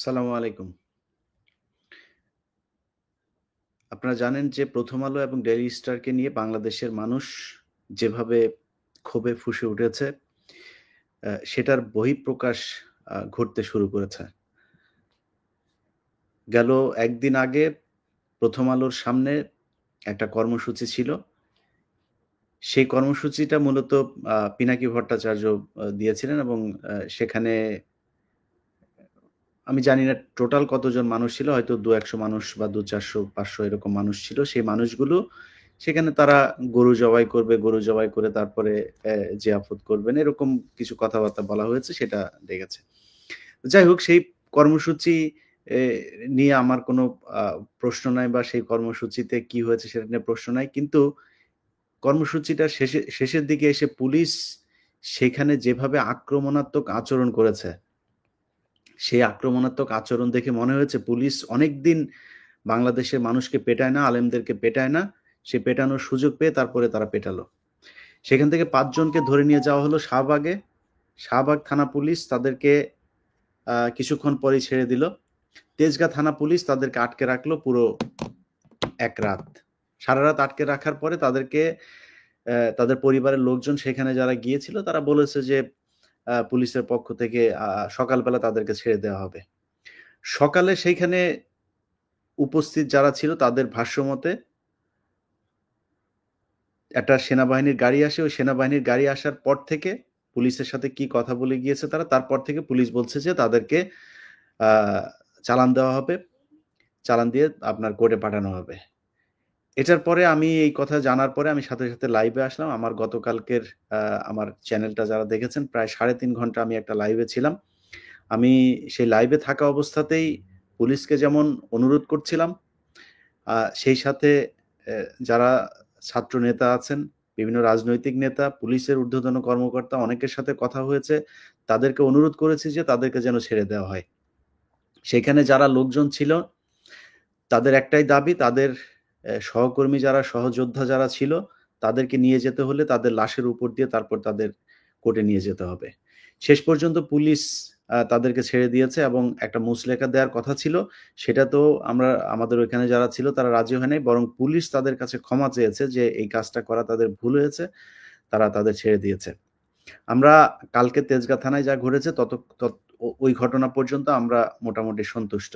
আসসালামু আলাইকুম। আপনারা জানেন যে 'প্রথম আলো' এবং 'ডেইলি স্টার'কে নিয়ে বাংলাদেশের মানুষ যেভাবে ক্ষোভে ফুঁসে উঠেছে, সেটার বহিঃপ্রকাশ ঘটতে শুরু করেছে। গেল ১ দিন আগে 'প্রথম আলোর' সামনে একটা কর্মসূচি ছিল। সেই কর্মসূচিটা মূলত পিনাকি ভট্টাচার্য দিয়েছিলেন এবং সেখানে আমি জানি না টোটাল কতজন মানুষ ছিল। হয়তো ২-১০০ মানুষ বা ২-৪০০-৫০০ এরকম মানুষ ছিল। সেই মানুষগুলো সেখানে তারা গরু জবাই করবে, গরু জবাই করে তারপরে জিয়াফত করবেন। এরকম কিছু কথাবার্তা বলা হয়েছে সেটা দেখেছে। যাই হোক সেই কর্মসূচি এ নিয়ে আমার কোনো আ প্রশ্ন নাই বা সেই কর্মসূচিতে কি হয়েছে সেটা নিয়ে প্রশ্ন নাই। কিন্তু কর্মসূচিটার শেষের দিকে এসে পুলিশ সেখানে যেভাবে আক্রমণাত্মক আচরণ করেছে সেই আক্রমণাত্মক আচরণ দেখে মনে হয়েছে পুলিশ অনেকদিন বাংলাদেশের মানুষকে পেটায় না, আলেমদেরকে পেটায় না। সে পেটানোর সুযোগ পেয়ে তারপরে তারা পেটালো। সেখান থেকে ৫ জনকে ধরে নিয়ে যাওয়া হলো শাহবাগে। শাহবাগ থানা পুলিশ তাদেরকে কিছুক্ষণ পরেই ছেড়ে দিল। তেজগাঁ থানা পুলিশ তাদেরকে আটকে রাখলো পুরো ১ রাত। সারারাত আটকে রাখার পরে তাদেরকে তাদের পরিবারের লোকজন সেখানে যারা গিয়েছিল তারা বলেছে যে পুলিশের পক্ষ থেকে সকালবেলা তাদেরকে ছেড়ে দেওয়া হবে। সকালে সেইখানে উপস্থিত যারা ছিল তাদের ভাষ্যমতে একটা সেনাবাহিনীর গাড়ি আসে। ওই সেনাবাহিনীর গাড়ি আসার পর থেকে পুলিশের সাথে কি কথা বলে গিয়েছে তারা, তারপর থেকে পুলিশ বলছে যে তাদেরকে আ চালান দেওয়া হবে। চালান দিয়ে আপনার কোর্টে পাঠানো হবে। এটার পরে আমি এই কথা জানার পরে আমি সাথে, সাথে লাইভে আসলাম। আমার গতকালকের আ আমার চ্যানেলটা যারা দেখেছেন প্রায় ৩.৫ ঘন্টা আমি একটা লাইভে ছিলাম। আমি সেই লাইভে থাকা অবস্থাতেই পুলিশকে যেমন অনুরোধ করছিলাম, সেই সাথে এ যারা ছাত্র নেতা আছেন, বিভিন্ন রাজনৈতিক নেতা, পুলিশের ঊর্ধ্বতন কর্মকর্তা অনেকের সাথে কথা হয়েছে। তাদেরকে অনুরোধ করেছি যে তাদেরকে যেন ছেড়ে দেওয়া হয়। সেখানে যারা লোকজন ছিল তাদের একটাই দাবি তাদের সহকর্মী যারা সহযোদ্ধা যারা ছিল তাদেরকে নিয়ে যেতে হলে তাদের লাশের উপর দিয়ে তারপর তাদের কোর্টে নিয়ে যেতে হবে। শেষ পর্যন্ত পুলিশ তাদেরকে ছেড়ে দিয়েছে এবং একটা মুচলেকা দেওয়ার কথা ছিল। সেটা তো আমাদের ওইখানে যারা ছিল তারা রাজি হয় নাই। বরং পুলিশ তাদের কাছে ক্ষমা চেয়েছে যে এই কাজটা করা তাদের ভুল হয়েছে। তারা তাদের ছেড়ে দিয়েছে। আমরা কালকে তেজগাঁ থানায় যা ঘটেছে তত তত ওই ঘটনা পর্যন্ত আমরা মোটামুটি সন্তুষ্ট।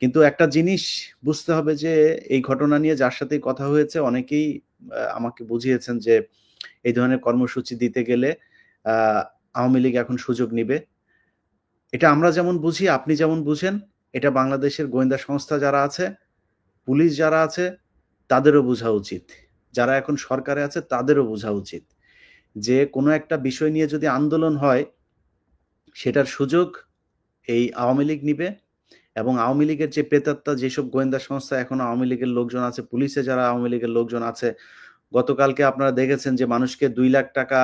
কিন্তু একটা জিনিস বুঝতে হবে যে এই ঘটনা নিয়ে যার সাথেই কথা হয়েছে অনেকেই আমাকে বুঝিয়েছেন যে এই ধরনের কর্মসূচি দিতে গেলে আ আওয়ামী লীগ এখন সুযোগ নিবে। এটা আমরা যেমন বুঝি, আপনি যেমন বুঝেন, এটা বাংলাদেশের গোয়েন্দা সংস্থা যারা আছে, পুলিশ যারা আছে তাদেরও বুঝা উচিত। যারা এখন সরকারে আছে তাদেরও বুঝা উচিত। যে কোনো একটা বিষয় নিয়ে যদি আন্দোলন হয়, সেটার সুযোগ এই আওয়ামী লীগ নিবে এবং আওয়ামী লীগের যে প্রেতাত্মা যেসব গোয়েন্দা সংস্থা এখনো আওয়ামী লীগের লোকজন আছে, পুলিশে যারা আওয়ামী লীগের লোকজন আছে, গতকালকে আপনারা দেখেছেন যে মানুষকে ৳২,০০,০০০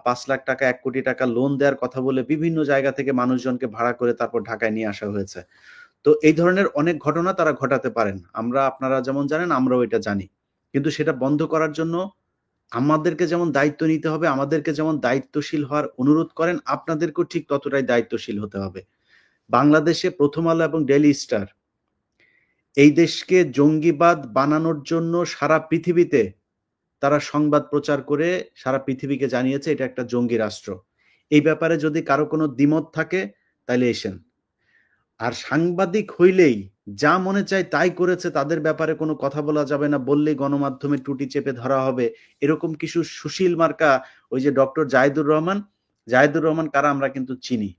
৳৫,০০,০০০ ৳১,০০,০০,০০০ লোন দেওয়ার কথা বলে বিভিন্ন জায়গা থেকে মানুষজনকে ভাড়া করে তারপর ঢাকায় নিয়ে আসা হয়েছে। তো এই ধরনের অনেক ঘটনা তারা ঘটাতে পারেন। আপনারা যেমন জানেন আমরাও এটা জানি। কিন্তু সেটা বন্ধ করার জন্য আমাদেরকে যেমন দায়িত্ব নিতে হবে, আমাদেরকে যেমন দায়িত্বশীল হওয়ার অনুরোধ করেন, আপনাদেরকেও ঠিক ততটাই দায়িত্বশীল হতে হবে। বাংলাদেশে 'প্রথম আলো' এবং 'ডেইলি স্টার' এই দেশকে জঙ্গিবাদ বানানোর জন্য সারা পৃথিবীতে তারা সংবাদ প্রচার করে সারা পৃথিবীকে জানিয়েছে এটা একটা জঙ্গি রাষ্ট্র। এই ব্যাপারে যদি কারো কোনো দ্বিমত থাকে তাইলে এসেন। আর সাংবাদিক হইলেই যা মনে চায় তাই করেছে তাদের ব্যাপারে কোনো কথা বলা যাবে না, বললেই গণমাধ্যমে টুটি চেপে ধরা হবে। এরকম কিছু সুশীল মার্কা ওই যে ডক্টর জাহিদুর রহমান কারা আমরা কিন্তু চিনি।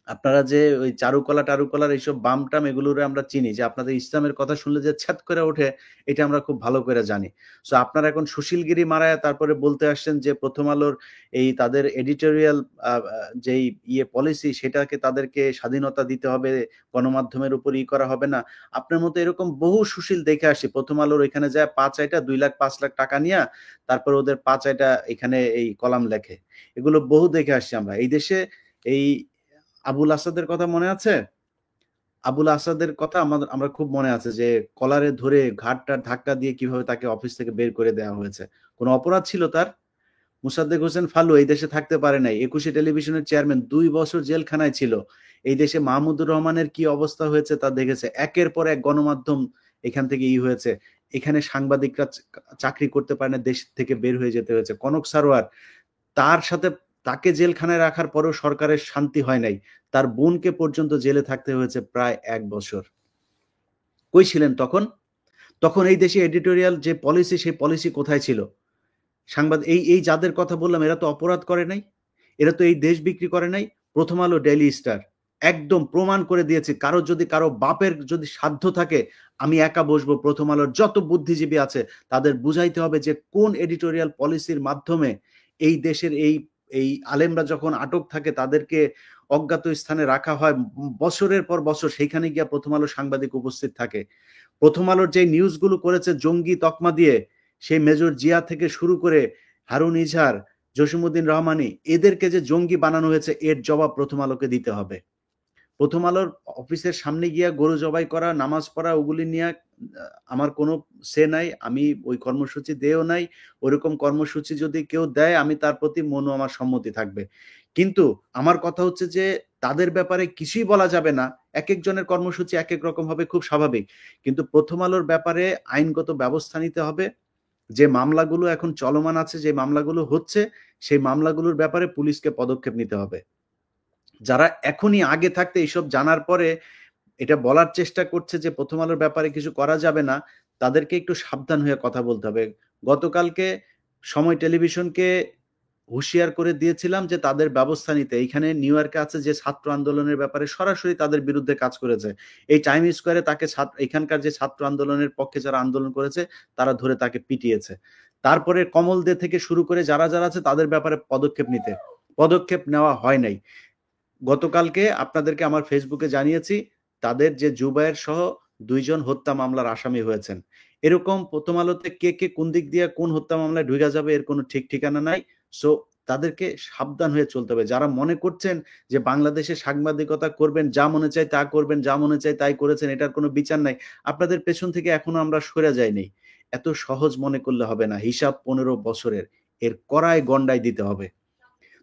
আপনারা যে ওই চারুকলার এইসব বাম-টাম এগুলোরে আমরা চিনি যে আপনাদের ইসলামের কথা শুনলে যে ছ্যাদ করে ওঠে, এটা আমরা খুব ভালো করে জানি। সো আপনারা এখন সুশীলগিরি মারায়া তারপরে বলতে আসছেন যে 'প্রথম আলোর' এই তাদের এডিটোরিয়াল আ আ যেই পলিসি সেটাকে তাদেরকে স্বাধীনতা দিতে হবে, গণমাধ্যমের উপর করা হবে না। আপনার মতো এরকম বহু সুশীল দেখে আসি 'প্রথম আলোর' ওইখানে যায়া পা চাইটা ২,০০,০০০ ৫,০০,০০০ টাকা নিয়া তারপরে ওদের পা চাইটা এখানে এই কলাম লেখে। এগুলো বহু দেখে আসছি আমরা। এই দেশে এই আবুল আসাদের কথা মনে আছে? আবুল আসাদের কথা আমরা খুব মনে আছে যে কলারে ধরে ঘাড়-টাড় ধাক্কা দিয়ে কিভাবে তাকে অফিস থেকে বের করে দেওয়া হয়েছে। কোন অপরাধ ছিল তার? মোসাদ্দেক হোসেন ফালু এই দেশে থাকতে পারে নাই। একুশে টেলিভিশনের চেয়ারম্যান ২ বছর জেলখানায় ছিল। এই দেশে মাহমুদুর রহমানের কি অবস্থা হয়েছে তা দেখেছে। একের পর এক গণমাধ্যম এখান থেকে হয়েছে। এখানে সাংবাদিকরা চাকরি করতে পারে না, দেশ থেকে বের হয়ে যেতে হয়েছে। কনক সারোয়ার, তার সাথে তাকে জেলখানায় রাখার পরেও সরকারের শান্তি হয় নাই। তার বোনকে পর্যন্ত জেলে থাকতে হয়েছে প্রায় ১ বছর। কই ছিলেন তখন? তখন এই দেশে এডিটোরিয়াল যে পলিসি, সেই পলিসি কোথায় ছিল? এই যাদের কথা বললাম, এরা তো অপরাধ করে নাই, এরা তো এই দেশ বিক্রি করে নাই। প্রথম আলো, ডেইলি স্টার একদম প্রমাণ করে দিয়েছে। কারো বাপের যদি সাধ্য থাকে, আমি একা বসবো, প্রথম আলোর যত বুদ্ধিজীবী আছে তাদের বুঝাইতে হবে যে কোন এডিটোরিয়াল পলিসির মাধ্যমে এই দেশের এই আলেমরা যখন আটক থাকে তাদেরকে অজ্ঞাত স্থানে রাখা হয় বছরের পর বছর, সেইখানে গিয়া প্রথম আলো সাংবাদিক উপস্থিত থাকে। প্রথম আলোর যে নিউজগুলো করেছে জঙ্গি তকমা দিয়ে, সেই মেজর জিয়া থেকে শুরু করে হারুন ইজহার, জসিমউদ্দিন রহমানি, এদেরকে যে জঙ্গি বানানো হয়েছে, এর জবাব প্রথম আলোকে দিতে হবে। প্রথম আলোর অফিসের সামনে গিয়া গরু জবাই করা, নামাজ পড়া, ওগুলি নিয়ে আমার কোনো সে নাই। আমি ওই কর্মসূচি দেও নাই। ওইরকম কর্মসূচি যদি কেউ দেয়, আমি তার প্রতি মনও আমার সম্মতি থাকবে। কিন্তু আমার কথা হচ্ছে যে তাদের ব্যাপারে কিছুই বলা যাবে না। একেকজনের কর্মসূচি একেক রকম হবে, খুব স্বাভাবিক। কিন্তু প্রথম আলোর ব্যাপারে আইনগত ব্যবস্থা নিতে হবে। যে মামলাগুলো এখন চলমান আছে, যে মামলাগুলো হচ্ছে, সেই মামলাগুলোর ব্যাপারে পুলিশকে পদক্ষেপ নিতে হবে। যারা এখনই আগে থাকতে এইসব জানার পরে এটা বলার চেষ্টা করছে যে প্রথম আলোর ব্যাপারে কিছু করা যাবে না, তাদেরকে একটু সাবধান হয়ে কথা বলতে হবে। গতকালকে সময় টেলিভিশনকে হুঁশিয়ার করে দিয়েছিলাম যে তাদের ব্যবস্থা নিতে। এইখানে নিউ ইয়র্কে আছে যে ছাত্র আন্দোলনের ব্যাপারে সরাসরি তাদের বিরুদ্ধে কাজ করেছে। এই টাইম স্কোয়ারে তাকে এখানকার যে ছাত্র আন্দোলনের পক্ষে যারা আন্দোলন করেছে তারা ধরে তাকে পিটিয়েছে। তারপরে কমল দে থেকে শুরু করে যারা আছে তাদের ব্যাপারে পদক্ষেপ নেওয়া হয় নাই। গতকালকে আপনাদেরকে আমার ফেসবুকে জানিয়েছি, তাদের যে জুবায়ের সহ ২ জন হত্যা মামলার আসামি হয়েছেন। এরকম প্রথম আলোতে কে কোন দিক দিয়ে কোন হত্যা মামলায় ঢুইকা যাবে, এর কোনো ঠিক ঠিকানা নাই। সো তাদেরকে সাবধান হয়ে চলতে হবে। যারা মনে করছেন যে বাংলাদেশে সাংবাদিকতা করবেন, যা মনে চায় তা করবেন, যা মনে চায় তাই করেছেন, এটার কোনো বিচার নাই। আপনাদের পেছন থেকে এখনো আমরা সরে যাইনি। এত সহজ মনে করলে হবে না। হিসাব ১৫ বছরের। এর কড়ায় গন্ডায় দিতে হবে।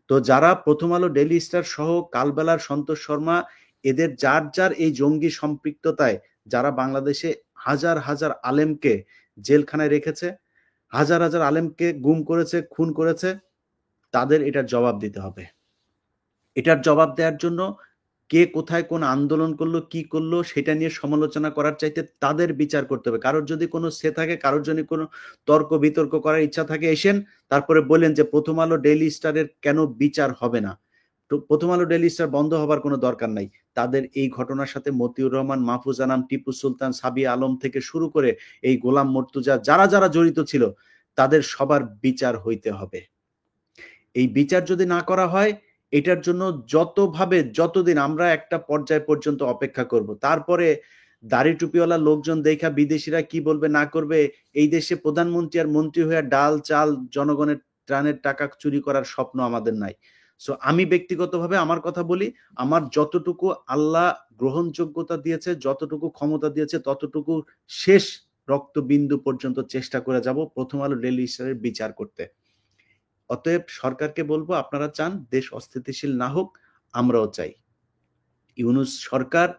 তো যারা প্রথম আলো, ডেইলি স্টার সহ কালবেলার, সন্তোষ শর্মা, এদের যার এই জঙ্গি সম্পৃক্ততায় যারা বাংলাদেশে হাজার আলেমকে জেলখানায় রেখেছে, হাজার আলেমকে গুম করেছে, খুন করেছে, তাদের এটার জবাব দিতে হবে। এটার জবাব দেওয়ার জন্য কে কোথায় কোন আন্দোলন করলো, কি করলো, সেটা নিয়ে সমালোচনা করার চাইতে তাদের বিচার করতে হবে। কারোর যদি কোনো সে থাকে, কারোর যদি কোনো তর্ক বিতর্ক করার ইচ্ছা থাকে, এসেন, তারপরে বললেন যে প্রথম আলো, ডেইলি স্টারের কেন বিচার হবে না। তো প্রথম আলো, ডেইলি স্টার বন্ধ হবার কোনো দরকার নাই। তাদের এই ঘটনার সাথে মতিউর রহমান, মাহফুজ আনাম, টিপু সুলতান, সাবিয়া আলম থেকে শুরু করে এই গোলাম মর্তুজা, যারা জড়িত ছিল, তাদের সবার বিচার হইতে হবে। এই বিচার যদি না করা হয়, এটার জন্য যতদিন আমরা একটা পর্যায় পর্যন্ত অপেক্ষা করব। তারপরে দাড়ি টুপিওয়ালা লোকজন দেখা বিদেশিরা কি বলবে না করবে, এই দেশে প্রধানমন্ত্রী আর মন্ত্রী হয়ে ডাল চাল জনগণের ত্রাণের টাকা চুরি করার স্বপ্ন আমাদের নাই। সো আমি ব্যক্তিগতভাবে আমার কথা বলি, আমার যতটুকু আল্লাহ গ্রহণযোগ্যতা দিয়েছে, যতটুকু ক্ষমতা দিয়েছে, ততটুকু শেষ রক্তবিন্দু পর্যন্ত চেষ্টা করে যাব প্রথম আলো, ডেইলি স্টারের বিচার করতে। অতএব সরকারকে বলবো, আপনারা চান দেশ অস্থিতিশীল না হোক, আমরাও চাই। ইউনূস সরকার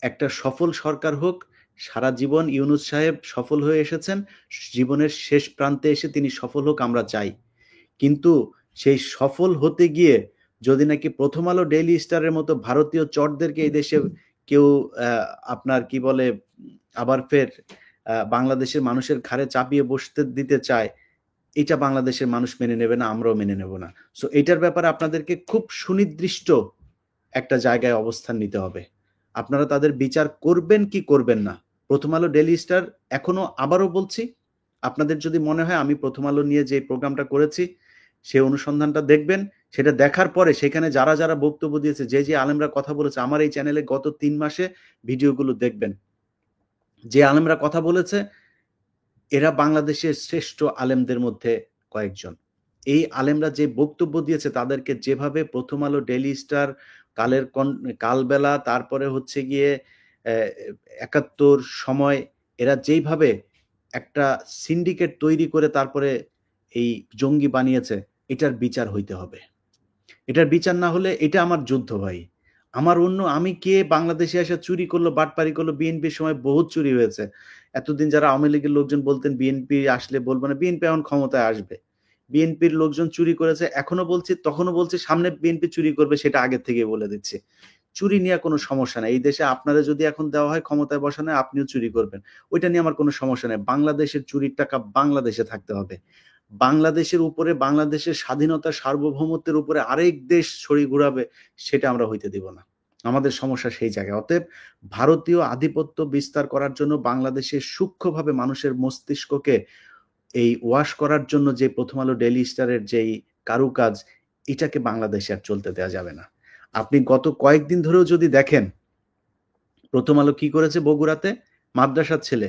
একটা সফল সরকার হোক। সারা জীবন ইউনূস সাহেব সফল হয়ে এসেছেন। জীবনের শেষ প্রান্তে এসে তিনি সফল হোক, আমরা চাই। কিন্তু সেই সফল হতে গিয়ে যদি নাকি প্রথম আলো, ডেইলি স্টারের মতো ভারতীয় চটদেরকে এই দেশে কেউ আপনার কি বলে আবার ফের বাংলাদেশের মানুষের ঘাড়ে চাপিয়ে বসতে দিতে চায়, এটা বাংলাদেশের মানুষ মেনে নেবে না, আমরাও মেনে নেব না। সো এটার ব্যাপারে আপনাদেরকে খুব সুনির্দিষ্ট একটা জায়গায় অবস্থান নিতে হবে। আপনারা তাদের বিচার করবেন কি করবেন না। প্রথম আলো, ডেইলি স্টার, এখনো আবারও বলছি, আপনাদের যদি মনে হয় আমি প্রথম আলো নিয়ে যে প্রোগ্রামটা করেছি সেই অনুসন্ধানটা দেখবেন। সেটা দেখার পরে সেখানে যারা বক্তব্য দিয়েছে, যে আলেমরা কথা বলেছে, আমার এই চ্যানেলে গত ৩ মাসে ভিডিওগুলো দেখবেন। যে আলেমরা কথা বলেছে এরা বাংলাদেশের শ্রেষ্ঠ আলেমদের মধ্যে কয়েকজন। এই আলেমরা যে বক্তব্য দিয়েছে, তাদেরকে যেভাবে প্রথম আলো, ডেইলি স্টার, কালবেলা, তারপরে হচ্ছে গিয়ে ৭১, সময়, এরা যেইভাবে একটা সিন্ডিকেট তৈরি করে তারপরে এই জঙ্গি বানিয়েছে, এটার বিচার হইতে হবে। এটার বিচার না হলে এটা আমার যুদ্ধ ভাই। আমি কে বাংলাদেশে এসে চুরি করলো, বাটপারি করলো? বিএনপির সময় বহুত চুরি হয়েছে। এতদিন যারা আওয়ামী লীগের লোকজন বলতেন বিএনপি আসলে বলবো না, বিএনপি এখন ক্ষমতায় আসবে। বিএনপির লোকজন চুরি করেছে, এখনো বলছি, তখনও বলছি, সামনে বিএনপি চুরি করবে, সেটা আগের থেকেই বলে দিচ্ছি। চুরি নিয়ে কোনো সমস্যা নাই। এই দেশে আপনারা যদি এখন দেওয়া হয় ক্ষমতায় বসানো, আপনিও চুরি করবেন। ওইটা নিয়ে আমার কোনো সমস্যা নাই। বাংলাদেশের চুরির টাকা বাংলাদেশে থাকতে হবে। বাংলাদেশের উপরে, বাংলাদেশের স্বাধীনতা সার্বভৌমত্বের উপরে আরেক দেশ ছড়ি ঘুরাবে, সেটা আমরা হইতে দিব না। আমাদের সমস্যা সেই জায়গায়। অতএব ভারতীয় আধিপত্য বিস্তার করার জন্য বাংলাদেশে সূক্ষ্মভাবে মানুষের মস্তিষ্ককে এই ওয়াশ করার জন্য যে প্রথম আলো ডেইলি স্টারের যেই কারুকাজ, এটাকে বাংলাদেশে আর চলতে দেওয়া যাবে না। আপনি গত কয়েকদিন ধরেও যদি দেখেন, প্রথম আলো কি করেছে বগুড়াতে? মাদ্রাসার ছেলে,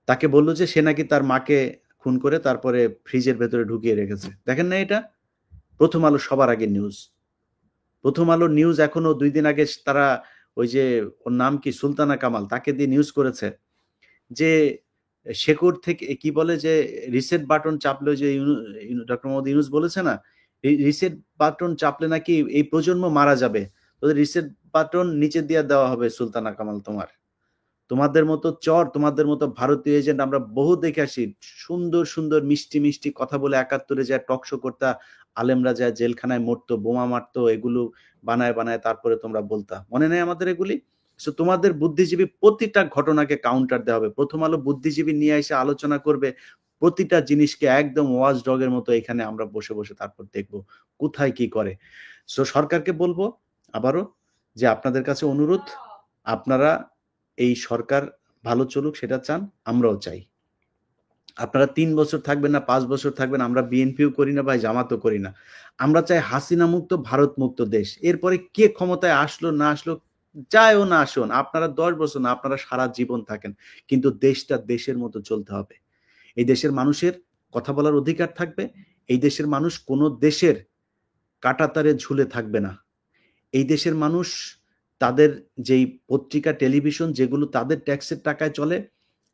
তাকে বলল যে সে নাকি তার মাকে খুন করে তারপরে ফ্রিজের ভেতরে ঢুকিয়ে রেখেছে। দেখেন না এটা? প্রথম আলো সবার আগে নিউজ। প্রথম আলোর নিউজ এখনো 2 দিন আগে তারা ওই যে ওর নাম কি, সুলতানা কামাল, তাকে দিয়ে নিউজ করেছে যে শেকর থেকে কি বলে যে রিসেট বাটন চাপলে, যে ডক্টর মোহাম্মদ ইউনূস বলেছে না, রিসেট বাটন চাপলে নাকি এই প্রজন্ম মারা যাবে, তোদের রিসেট বাটন নিচে দিয়ে দেওয়া হবে সুলতানা কামাল। তোমাদের মতো চর, তোমাদের মতো ভারতীয় এজেন্ট আমরা বহু দেখে আসি। সুন্দর সুন্দর মিষ্টি মিষ্টি কথা বলে 71-এ যায় টকশো করতা, আলেমরা যায় জেলখানায় মরতো, বোমা মারতো, এগুলো বানায় বানায় তারপরে তোমরা বলতা। মনে নেই আমাদের এগুলি? সো তোমাদের বুদ্ধিজীবী প্রতিটা ঘটনাকে কাউন্টার দেওয়া হবে। প্রথম আলো বুদ্ধিজীবী নিয়ে এসে আলোচনা করবে প্রতিটা জিনিসকে, একদম ওয়াচ ডগের মতো এখানে আমরা বসে বসে তারপর দেখব কোথায় কি করে। সো সরকারকে বলবো আবারও যে আপনাদের কাছে অনুরোধ, আপনারা এই সরকার ভালো চলুক সেটা চান, আমরাও চাই। আপনারা 3 বছর থাকবেন না 5 বছর থাকবেন, আমরা বিএনপিও করি না ভাই, জামাতও করি না। আমরা চাই হাসিনা মুক্ত, ভারত মুক্ত দেশ। এরপরে কে ক্ষমতায় আসলো না আসলো, যায়ও না আসুন, আপনারা 10 বছর না, আপনারা সারা জীবন থাকেন, কিন্তু দেশটা দেশের মতো চলতে হবে। এই দেশের মানুষের কথা বলার অধিকার থাকবে। এই দেশের মানুষ কোনো দেশের কাঁটাতারে ঝুলে থাকবে না। এই দেশের মানুষ তাদের যেই পত্রিকা, টেলিভিশন যেগুলো তাদের ট্যাক্সের টাকায় চলে,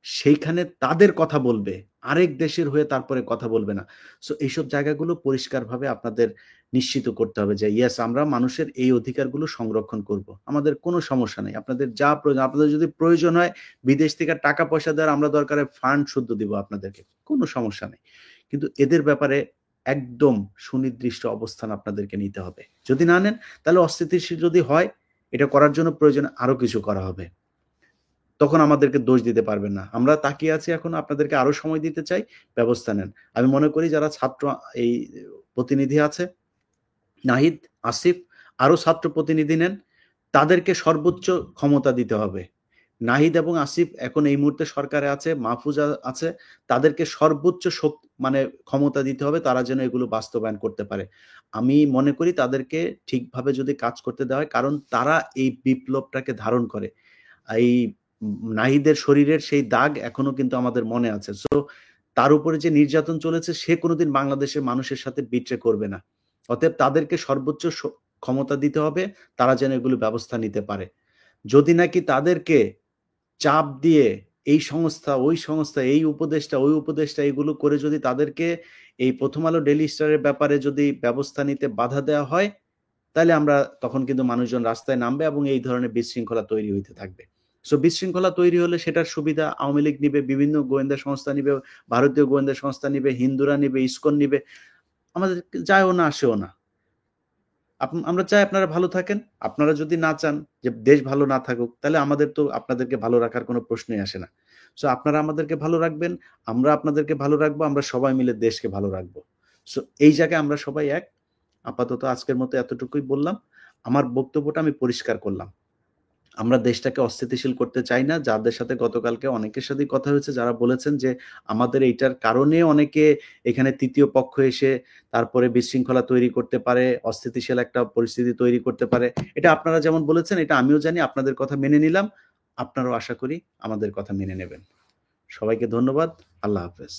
সেইখানে তাদের কথা বলবে, আরেক দেশের হয়ে তারপরে কথা বলবে না। সো এইসব জায়গাগুলো পরিষ্কারভাবে আপনাদের নিশ্চিত করতে হবে যে ইয়েস, আমরা মানুষের এই অধিকারগুলো সংরক্ষণ করব। আমাদের কোনো সমস্যা নেই। আপনাদের যা প্রয়োজন, আপনাদের যদি প্রয়োজন হয় বিদেশ থেকে টাকা পয়সা দেওয়ার, আমরা দরকারে ফান্ড শুদ্ধ দিব আপনাদেরকে, কোনো সমস্যা নেই। কিন্তু এদের ব্যাপারে একদম সুনির্দিষ্ট অবস্থান আপনাদেরকে নিতে হবে। যদি না নেন, তাহলে অস্থিতিশীল যদি হয়, এটা করার জন্য প্রয়োজন আরো কিছু করা হবে। তখন আমাদেরকে দোষ দিতে পারবেন না। আমরা তাকিয়ে আছি, এখন আপনাদেরকে আরো সময় দিতে চাই, ব্যবস্থা নেন। আমি মনে করি যারা ছাত্র এই প্রতিনিধি আছে, নাহিদ, আসিফ, আরো ছাত্র প্রতিনিধি নেন, তাদেরকে সর্বোচ্চ ক্ষমতা দিতে হবে। নাহিদ এবং আসিফ এখন এই মুহূর্তে সরকারে আছে, মাহফুজ আছে, তাদেরকে সর্বোচ্চ মানে ক্ষমতা দিতে হবে, তারা যেন এগুলো বাস্তবায়ন করতে পারে। আমি মনে করি তাদেরকে ঠিকভাবে যদি কাজ করতে দেওয়া হয়, কারণ তারা এই বিপ্লবটাকে ধারণ করে। এই নাহিদের শরীরের সেই দাগ এখনো কিন্তু আমাদের মনে আছে। সো তার উপরে যে নির্যাতন চলেছে, সে কোনোদিন বাংলাদেশের মানুষের সাথে বিট্রে করবে না। অতএব তাদেরকে সর্বোচ্চ ক্ষমতা দিতে হবে, তারা যেন এগুলো ব্যবস্থা নিতে পারে। যদি নাকি তাদেরকে চাপ দিয়ে এই সংস্থা, ওই সংস্থা, এই উপদেষ্টা, ওই উপদেষ্টা, এগুলো করে যদি তাদেরকে এই প্রথম আলো ডেইলি স্টারের ব্যাপারে যদি ব্যবস্থা নিতে বাধা দেওয়া হয়, তাহলে আমরা তখন কিন্তু মানুষজন রাস্তায় নামবে এবং এই ধরনের বিশৃঙ্খলা তৈরি হইতে থাকবে। সো বিশৃঙ্খলা তৈরি হলে সেটার সুবিধা আওয়ামী লীগ নিবে, বিভিন্ন গোয়েন্দা সংস্থা নিবে, ভারতীয় গোয়েন্দা সংস্থা নিবে, হিন্দুরা নিবে, ইসকন নিবে। আমাদের যায়ও না আসেও না। আমরা চাই আপনারা ভালো থাকেন। আপনারা যদি না চান যে দেশ ভালো না থাকুক, তাহলে আমাদের তো আপনাদেরকে ভালো রাখার কোনো প্রশ্নই আসে না। সো আপনারা আমাদেরকে ভালো রাখবেন, আমরা আপনাদেরকে ভালো রাখবো, আমরা সবাই মিলে দেশকে ভালো রাখবো। সো এই জায়গায় আমরা সবাই এক। আপাতত আজকের মতো এতটুকুই বললাম। আমার বক্তব্যটা আমি পরিষ্কার করলাম। আমরা দেশটাকে অস্থিতিশীল করতে চাই না। যাদের সাথে গতকালকে অনেকের সাথেই কথা হয়েছে, যারা বলেছেন যে আমাদের এইটার কারণে অনেকে এখানে তৃতীয় পক্ষ এসে তারপরে বিশৃঙ্খলা তৈরি করতে পারে, অস্থিতিশীল একটা পরিস্থিতি তৈরি করতে পারে। এটা আপনারা যেমন বলেছেন, এটা আমিও জানি, আপনাদের কথা মেনে নিলাম। আপনারাও আশা করি আমাদের কথা মেনে নেবেন। সবাইকে ধন্যবাদ। আল্লাহ হাফেজ।